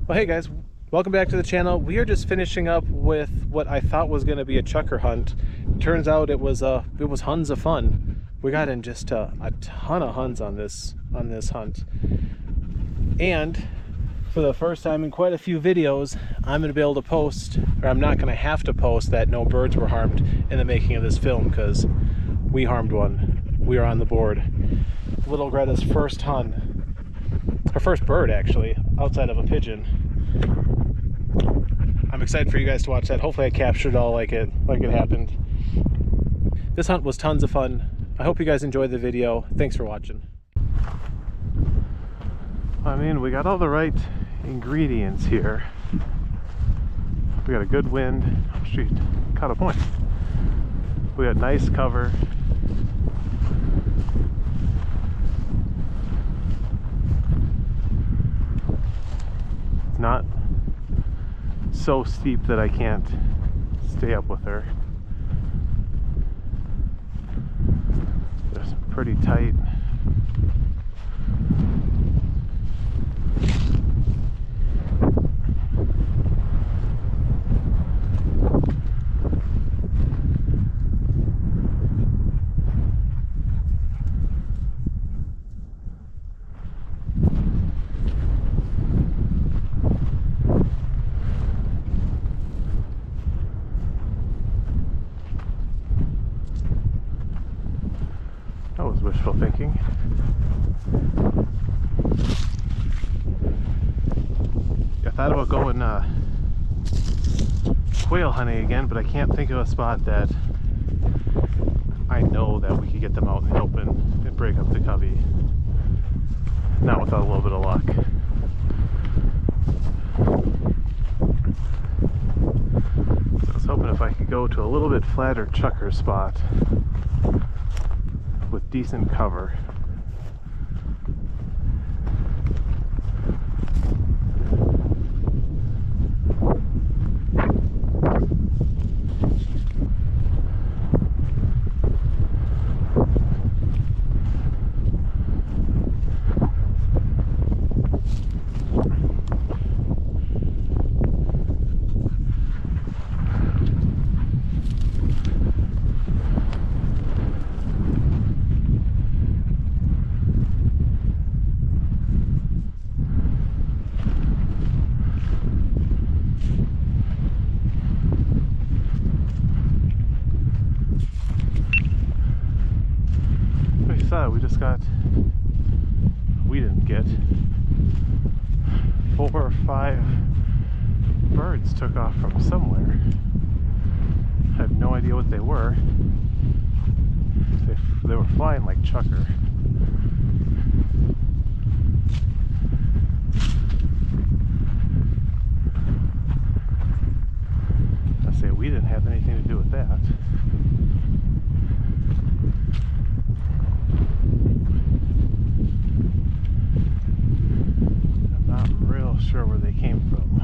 Well, hey guys, welcome back to the channel. We are just finishing up with what I thought was going to be a chukar hunt. Turns out it was tons of fun. We got in just a ton of hunts on this hunt, and for the first time in quite a few videos, I'm going to be able to post, or I'm not going to have to post, that no birds were harmed in the making of this film, because we harmed one. We are on the board. Little Greta's first hunt. Her first bird, actually, outside of a pigeon. I'm excited for you guys to watch that. Hopefully I captured it all like it happened. This hunt was tons of fun. I hope you guys enjoyed the video. Thanks for watching. I mean, we got all the right ingredients here. We got a good wind. Oh, shoot, caught a point. We got nice cover. Not so steep that I can't stay up with her. There's pretty tight. That was wishful thinking. I thought about going quail hunting again, but I can't think of a spot that I know that we could get them out in the open and break up the covey. Not without a little bit of luck. So I was hoping if I could go to a little bit flatter chukar spot with decent cover. We didn't get 4 or 5 birds took off from somewhere. I have no idea what they were. They were flying like chukar. I say we didn't have anything to do with that. Sure where they came from.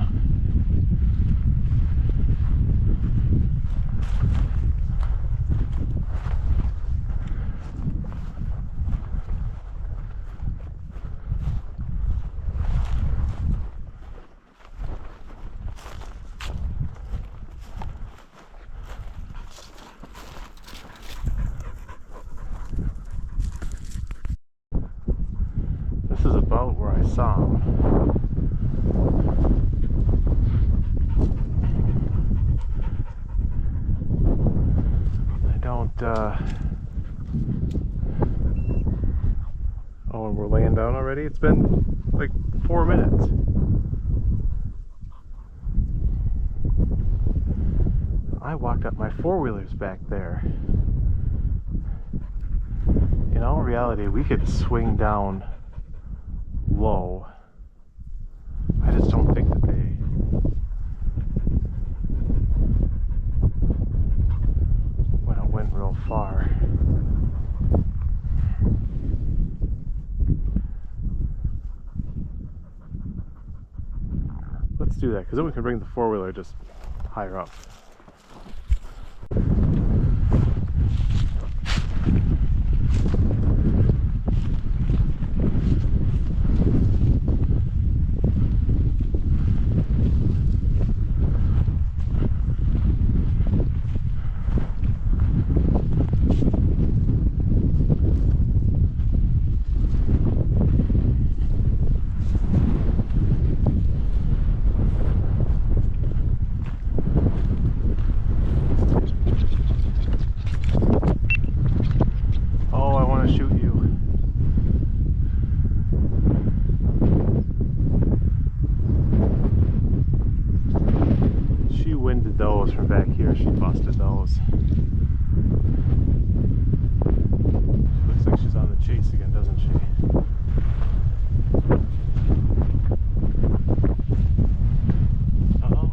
This is about where I saw them. Oh, and we're laying down already? It's been like 4 minutes. I walked up, my four-wheeler's back there. In all reality, we could swing down low. I just don't think that they went real far. Let's do that, because then we can bring the four-wheeler just higher up. she busted those. Looks like she's on the chase again, doesn't she? Uh-oh,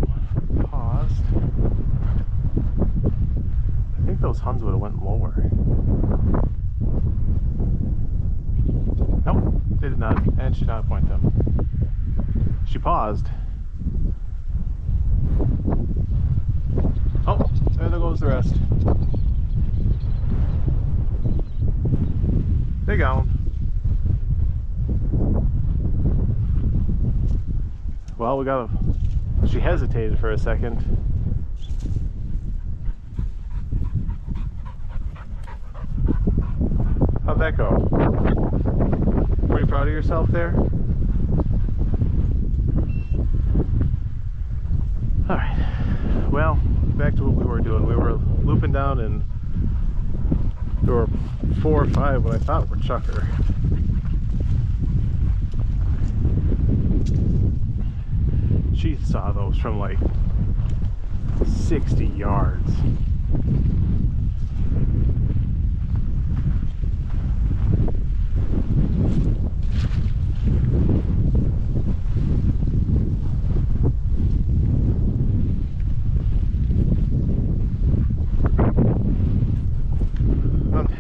paused. I think those huns would have went lower. Nope, they did not, and she did not point them. She paused. Oh, there goes the rest. They're gone. Well, we got a... She hesitated for a second. How'd that go? Pretty proud of yourself there? Alright. Well, back to what we were doing. We were looping down and there were 4 or 5 what I thought were chucker. She saw those from like 60 yards.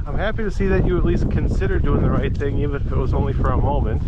I'm happy to see that you at least considered doing the right thing, even if it was only for a moment.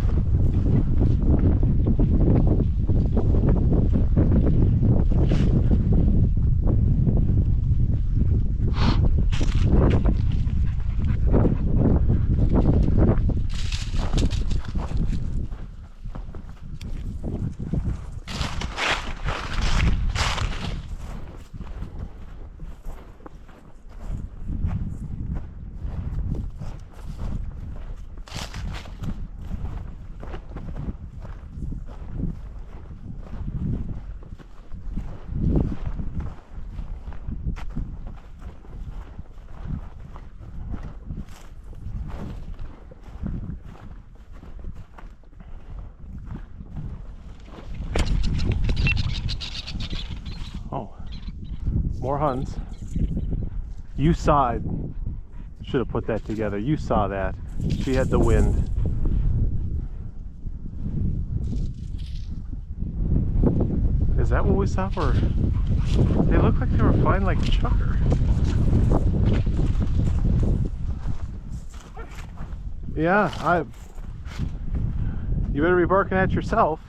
Oh, more huns. You saw it. Should have put that together. You saw that. She had the wind. Is that what we saw? Or they look like they were flying like chucker. Yeah, you better be barking at yourself.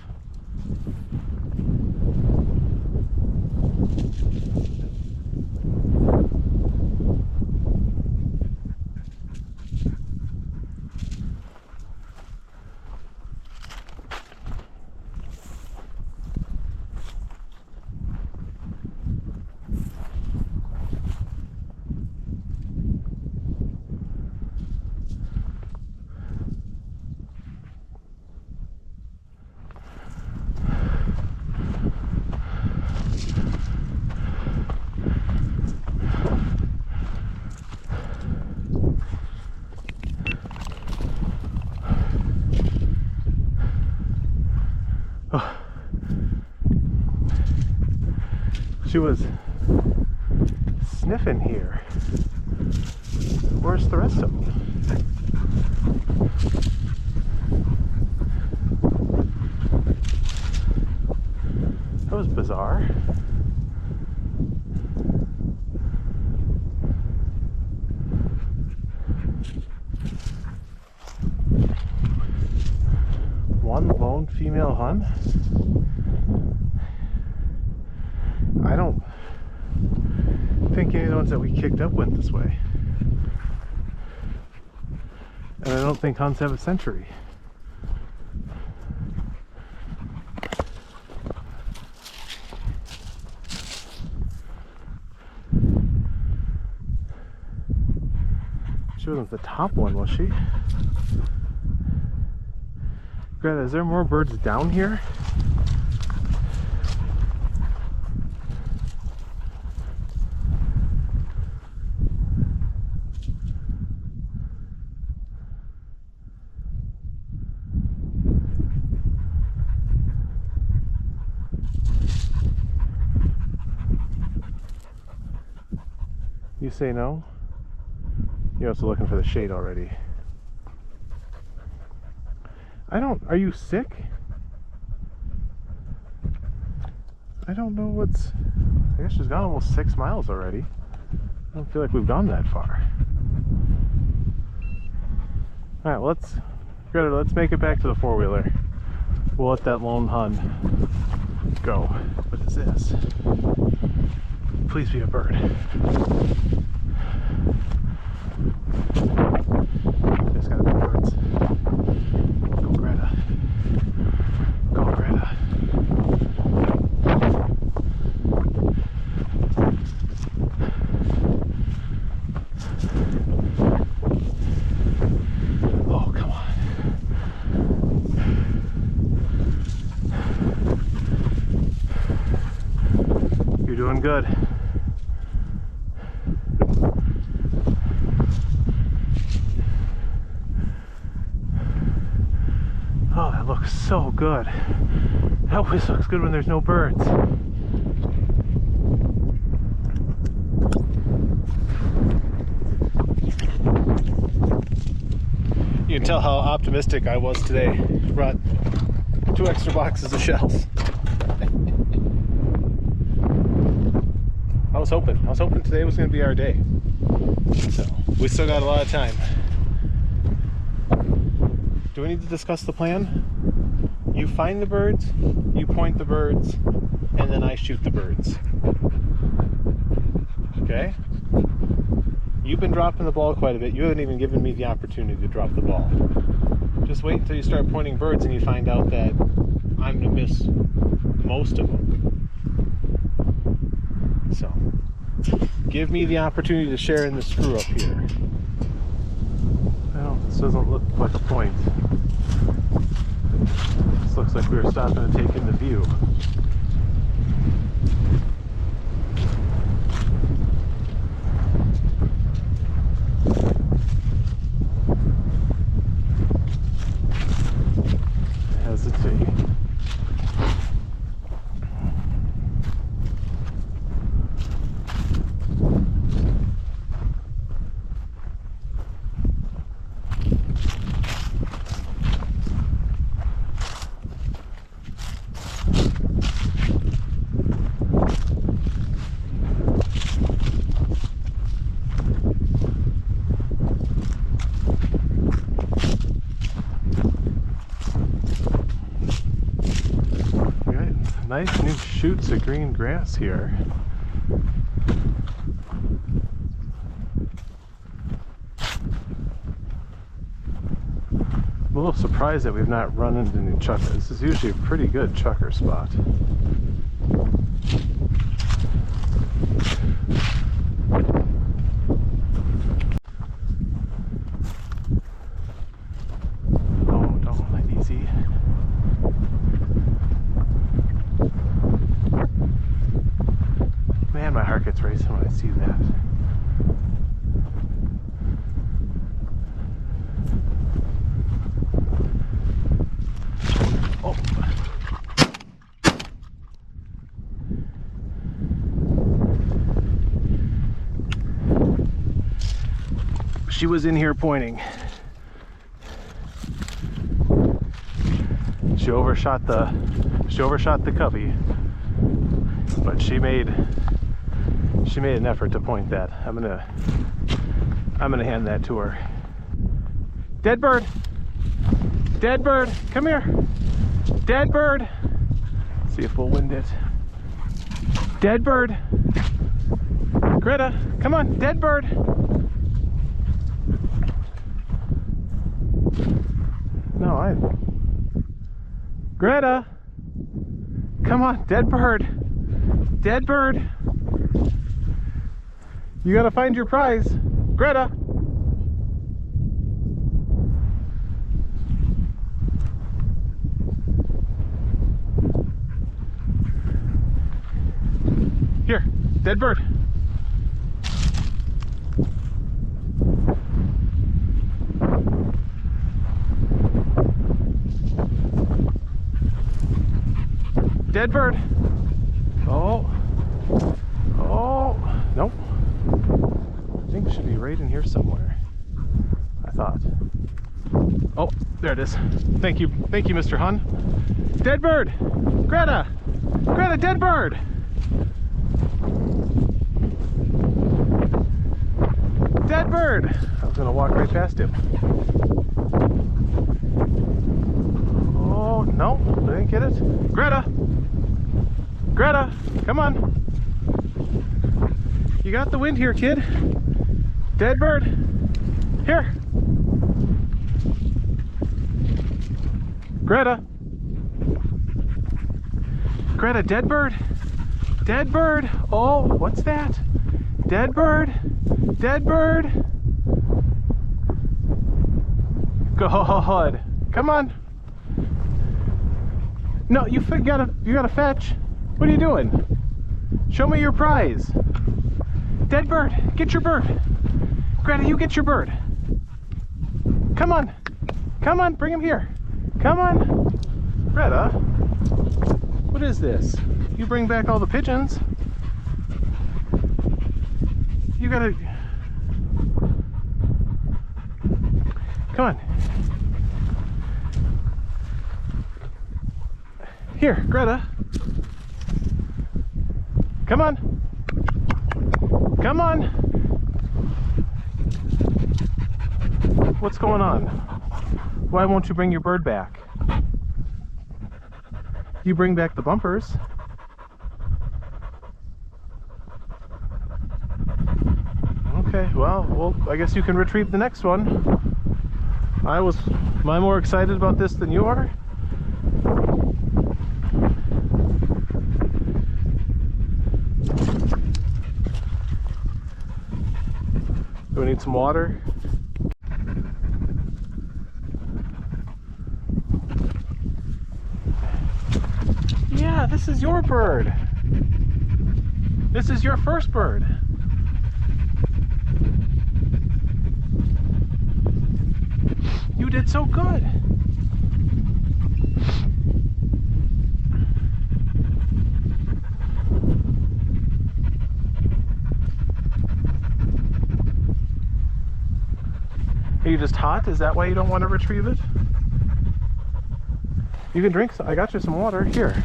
She was sniffing here. Where's the rest of them? That was bizarre. One lone female hun? I don't think any of the ones that we kicked up went this way. And I don't think huns have a century. She wasn't the top one, was she? Greta, is there more birds down here? say no? You're also looking for the shade already. Are you sick? I don't know I guess she's gone almost 6 miles already. I don't feel like we've gone that far. Alright, well, let's make it back to the four-wheeler. We'll let that lone Hun go. What is this? Please be a bird. There's gotta be birds. Go Greta. Go Greta. Oh, come on. You're doing good. Oh, that looks so good. That always looks good when there's no birds. You can tell how optimistic I was today. Brought 2 extra boxes of shells. I was hoping today was going to be our day. So, we still got a lot of time. Do we need to discuss the plan? You find the birds, you point the birds, and then I shoot the birds. Okay? You've been dropping the ball quite a bit. You haven't even given me the opportunity to drop the ball. Just wait until you start pointing birds and you find out that I'm going to miss most of them. So, give me the opportunity to share in the screw up here. Well, this doesn't look like a point. This looks like we were stopping to take in the view. Hesitate. Nice new shoots of green grass here. I'm a little surprised that we've not run into new chucker. This is usually a pretty good chucker spot. Oh, don't, easy. Man, my heart gets racing when I see that. Oh. She was in here pointing. She overshot the cubby, but she made an effort to point that. I'm gonna hand that to her. Dead bird! Dead bird! Come here! Dead bird! See if we'll wind it. Dead bird! Greta, come on! Dead bird! No, Greta! Come on! Dead bird! Dead bird! You gotta find your prize. Greta! Here, dead bird. Dead bird. Oh. Oh. Nope. should be right in here somewhere, I thought. Oh, there it is. Thank you, Mr. Hun. Dead bird! Greta! Greta, dead bird! Dead bird! I was gonna walk right past him. Oh, no, I didn't get it. Greta! Greta, come on. You got the wind here, kid. Dead bird. Here. Greta. Greta, dead bird. Dead bird. Oh, what's that? Dead bird. Dead bird. Go ahead. Come on. No, you gotta fetch. What are you doing? Show me your prize. Dead bird. Get your bird. Greta, you get your bird. Come on. Come on, bring him here. Come on. Greta, what is this? You bring back all the pigeons. You gotta... Come on. Here, Greta. Come on. Come on. What's going on? Why won't you bring your bird back? You bring back the bumpers. Okay, well, I guess you can retrieve the next one. Am I more excited about this than you are? Do we need some water? Yeah, this is your bird. This is your first bird. You did so good. Are you just hot? Is that why you don't want to retrieve it? You can drink some. I got you some water. Here.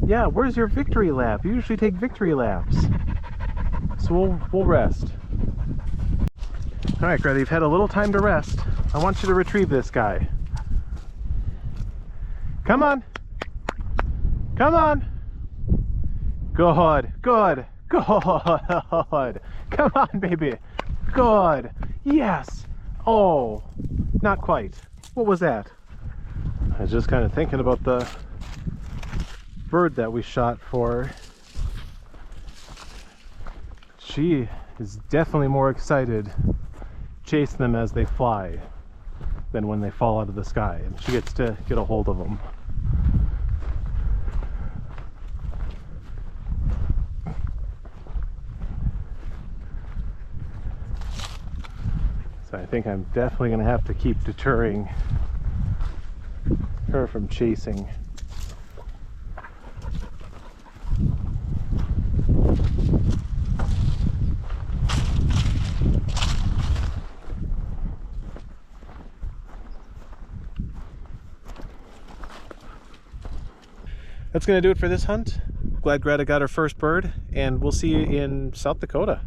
Yeah, where's your victory lap? You usually take victory laps. So we'll rest. Alright, Greta, you've had a little time to rest. I want you to retrieve this guy. Come on. Come on. Good. Good. Good. Come on, baby. Good. Yes. Oh, not quite. What was that? I was just kind of thinking about the bird that we shot for. She is definitely more excited chasing them as they fly than when they fall out of the sky, and she gets to get a hold of them. So I think I'm definitely going to have to keep deterring her from chasing. That's going to do it for this hunt. Glad Greta got her first bird, and we'll see you in South Dakota.